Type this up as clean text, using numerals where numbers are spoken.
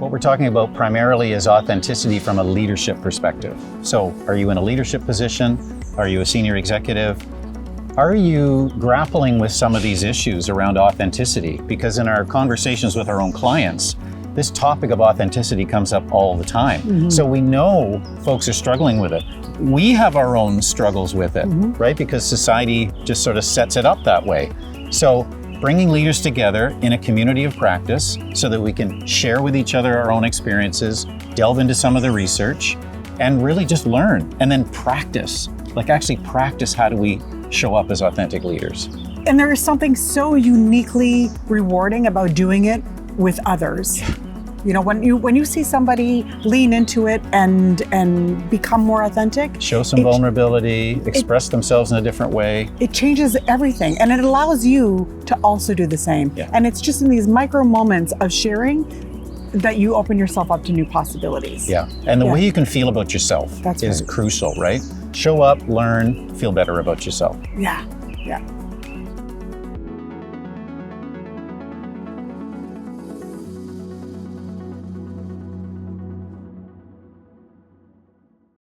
What we're talking about primarily is authenticity from a leadership perspective. So are you in a leadership position? Are you a senior executive? Are you grappling with some of these issues around authenticity? Because in our conversations with our own clients, this topic of authenticity comes up all the time. So we know folks are struggling with it. We have our own struggles with it, right? Because society just sort of sets it up that way. So bringing leaders together in a community of practice so that we can share with each other our own experiences, delve into some of the research, and really just learn and then practice. Like actually practice, how do we show up as authentic leaders? And there is something so uniquely rewarding about doing it with others. You know, when you see somebody lean into it and become more authentic, Show some vulnerability, express themselves in a different way. it changes everything, and it allows you to also do the same. Yeah. And it's just in these micro moments of sharing that you open yourself up to new possibilities. Yeah, and the way you can feel about yourself That's is right. crucial, right? Show up, learn, feel better about yourself. Yeah.